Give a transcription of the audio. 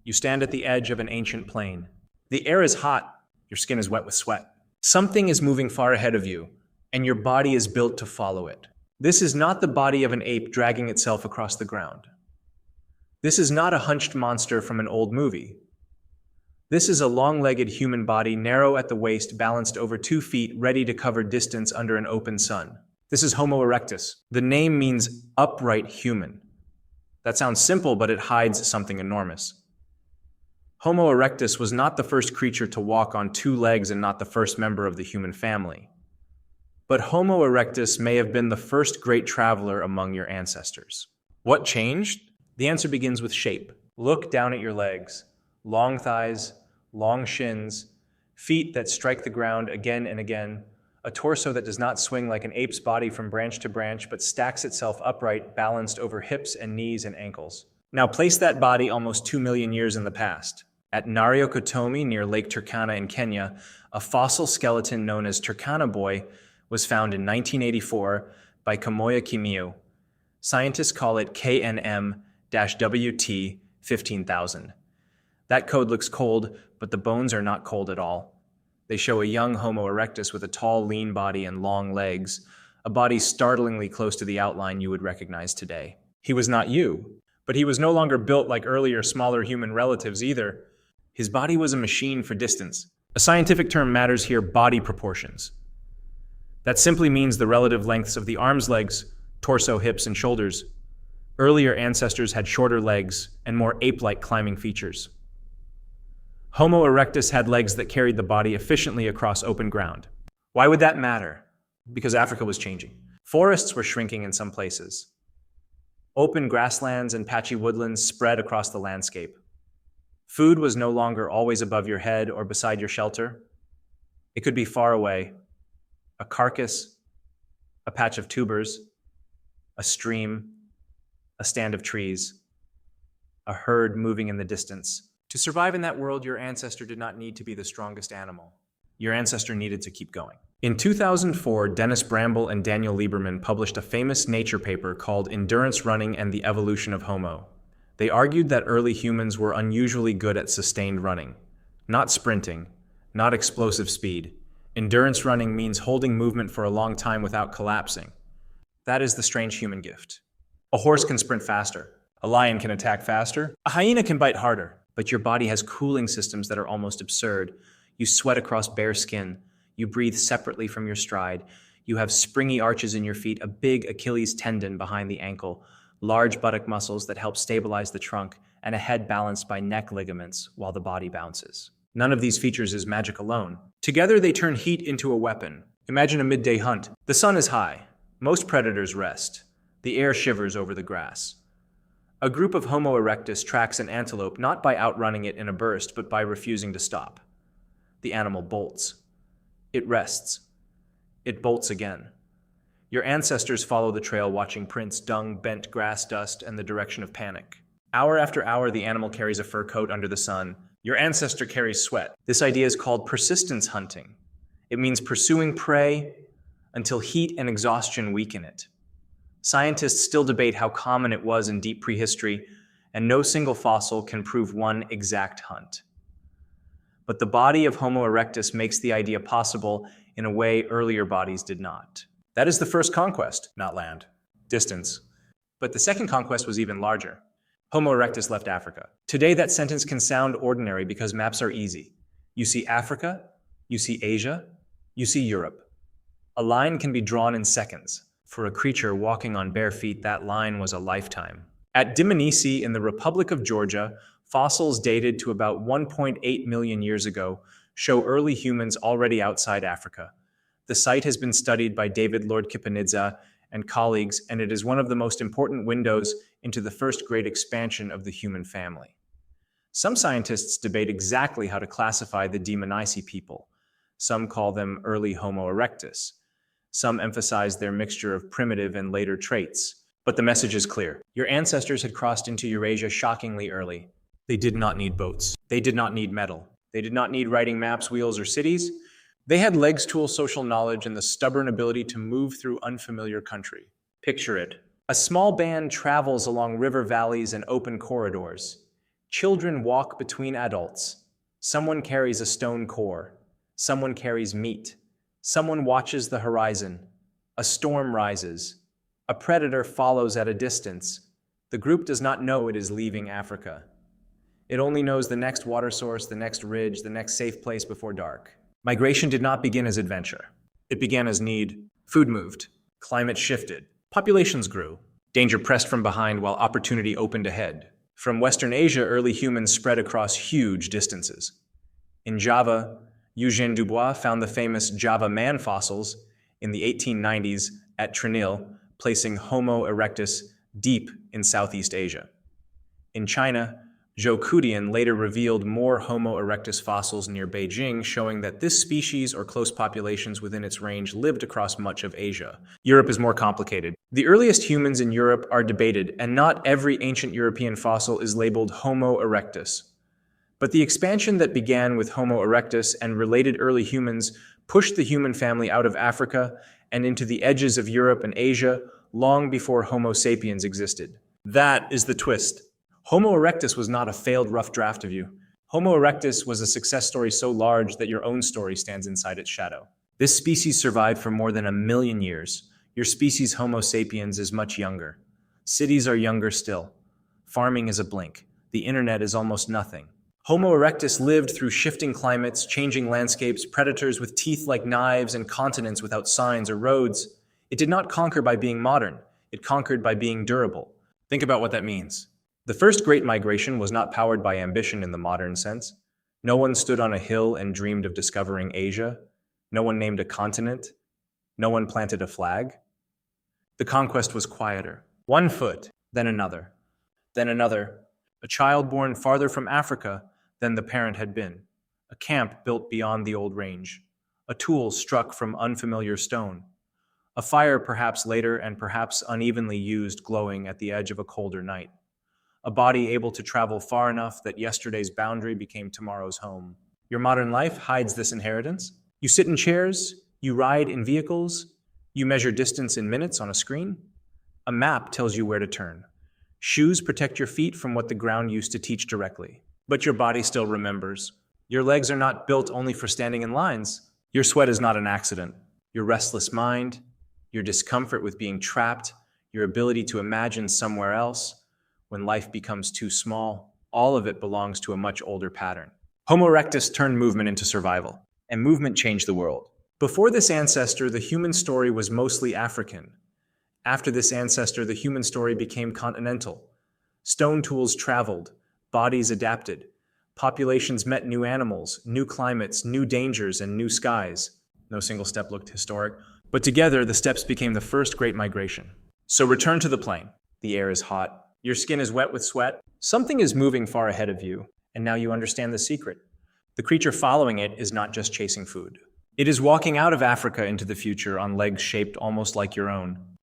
You stand at the edge of an ancient plain. The air is hot, your skin is wet with sweat. Something is moving far ahead of you, and your body is built to follow it. This is not the body of an ape dragging itself across the ground. This is not a hunched monster from an old movie. This is a long-legged human body, narrow at the waist, balanced over 2 feet, ready to cover distance under an open sun. This is Homo erectus. The name means upright human. That sounds simple, but it hides something enormous. Homo erectus was not the first creature to walk on 2 legs and not the first member of the human family. But Homo erectus may have been the first great traveler among your ancestors. What changed? The answer begins with shape. Look down at your legs. Long thighs, long shins, feet that strike the ground again and again, a torso that does not swing like an ape's body from branch to branch, but stacks itself upright, balanced over hips and knees and ankles. Now place that body almost 2 million years in the past. At Nariokotomi near Lake Turkana in Kenya, a fossil skeleton known as Turkana Boy was found in 1984 by Kamoya Kimiu. Scientists call it KNM-WT 15,000. That code looks cold, but the bones are not cold at all. They show a young Homo erectus with a tall, lean body and long legs, a body startlingly close to the outline you would recognize today. He was not you, but he was no longer built like earlier, smaller human relatives either. His body was a machine for distance. A scientific term matters here: body proportions. That simply means the relative lengths of the arms, legs, torso, hips, and shoulders. Earlier ancestors had shorter legs and more ape-like climbing features. Homo erectus had legs that carried the body efficiently across open ground. Why would that matter? Because Africa was changing. Forests were shrinking in some places. Open grasslands and patchy woodlands spread across the landscape. Food was no longer always above your head or beside your shelter. It could be far away. A carcass, a patch of tubers, a stream, a stand of trees, a herd moving in the distance. To survive in that world, your ancestor did not need to be the strongest animal. Your ancestor needed to keep going. In 2004, Dennis Bramble and Daniel Lieberman published a famous Nature paper called Endurance Running and the Evolution of Homo. They argued that early humans were unusually good at sustained running, not sprinting, not explosive speed. Endurance running means holding movement for a long time without collapsing. That is the strange human gift. A horse can sprint faster. A lion can attack faster. A hyena can bite harder. But your body has cooling systems that are almost absurd. You sweat across bare skin. You breathe separately from your stride. You have springy arches in your feet, a big Achilles tendon behind the ankle, large buttock muscles that help stabilize the trunk, and a head balanced by neck ligaments while the body bounces. None of these features is magic alone. Together they turn heat into a weapon. Imagine a midday hunt. The sun is high. Most predators rest. The air shivers over the grass. A group of Homo erectus tracks an antelope not by outrunning it in a burst, but by refusing to stop. The animal bolts. It rests. It bolts again. Your ancestors follow the trail, watching prints, dung, bent grass, dust, and the direction of panic. Hour after hour, the animal carries a fur coat under the sun. Your ancestor carries sweat. This idea is called persistence hunting. It means pursuing prey until heat and exhaustion weaken it. Scientists still debate how common it was in deep prehistory, and no single fossil can prove one exact hunt. But the body of Homo erectus makes the idea possible in a way earlier bodies did not. That is the first conquest, not land, distance. But the second conquest was even larger. Homo erectus left Africa. Today that sentence can sound ordinary because maps are easy. You see Africa, you see Asia, you see Europe. A line can be drawn in seconds. For a creature walking on bare feet, that line was a lifetime. At Dmanisi in the Republic of Georgia, fossils dated to about 1.8 million years ago show early humans already outside Africa. The site has been studied by David Lord Kipanidze and colleagues, and it is one of the most important windows into the first great expansion of the human family. Some scientists debate exactly how to classify the Dmanisi people. Some call them early Homo erectus. Some emphasize their mixture of primitive and later traits. But the message is clear. Your ancestors had crossed into Eurasia shockingly early. They did not need boats. They did not need metal. They did not need writing maps, wheels, or cities. They had legs, tools, social knowledge, and the stubborn ability to move through unfamiliar country. Picture it. A small band travels along river valleys and open corridors. Children walk between adults. Someone carries a stone core. Someone carries meat. Someone watches the horizon. A storm rises. A predator follows at a distance. The group does not know it is leaving Africa. It only knows the next water source, the next ridge, the next safe place before dark. Migration did not begin as adventure. It began as need. Food moved. Climate shifted. Populations grew. Danger pressed from behind while opportunity opened ahead. From Western Asia, early humans spread across huge distances. In Java, Eugène Dubois found the famous Java man fossils in the 1890s at Trinil, placing Homo erectus deep in Southeast Asia. In China, Zhoukoudian later revealed more Homo erectus fossils near Beijing, showing that this species or close populations within its range lived across much of Asia. Europe is more complicated. The earliest humans in Europe are debated, and not every ancient European fossil is labeled Homo erectus. But the expansion that began with Homo erectus and related early humans pushed the human family out of Africa and into the edges of Europe and Asia long before Homo sapiens existed. That is the twist. Homo erectus was not a failed rough draft of you. Homo erectus was a success story so large that your own story stands inside its shadow. This species survived for more than 1 million years. Your species, Homo sapiens, is much younger. Cities are younger still. Farming is a blink. The internet is almost nothing. Homo erectus lived through shifting climates, changing landscapes, predators with teeth like knives, and continents without signs or roads. It did not conquer by being modern. It conquered by being durable. Think about what that means. The first great migration was not powered by ambition in the modern sense. No one stood on a hill and dreamed of discovering Asia. No one named a continent. No one planted a flag. The conquest was quieter. 1 foot, then another, then another. A child born farther from Africa than the parent had been. A camp built beyond the old range. A tool struck from unfamiliar stone. A fire perhaps later and perhaps unevenly used glowing at the edge of a colder night. A body able to travel far enough that yesterday's boundary became tomorrow's home. Your modern life hides this inheritance. You sit in chairs, you ride in vehicles, you measure distance in minutes on a screen. A map tells you where to turn. Shoes protect your feet from what the ground used to teach directly. But your body still remembers. Your legs are not built only for standing in lines. Your sweat is not an accident. Your restless mind, your discomfort with being trapped, your ability to imagine somewhere else, when life becomes too small, all of it belongs to a much older pattern. Homo erectus turned movement into survival, and movement changed the world. Before this ancestor, the human story was mostly African. After this ancestor, the human story became continental. Stone tools traveled, bodies adapted, populations met new animals, new climates, new dangers, and new skies. No single step looked historic, but together the steps became the first great migration. So return to the plain. The air is hot. Your skin is wet with sweat. Something is moving far ahead of you, and now you understand the secret. The creature following it is not just chasing food. It is walking out of Africa into the future on legs shaped almost like your own.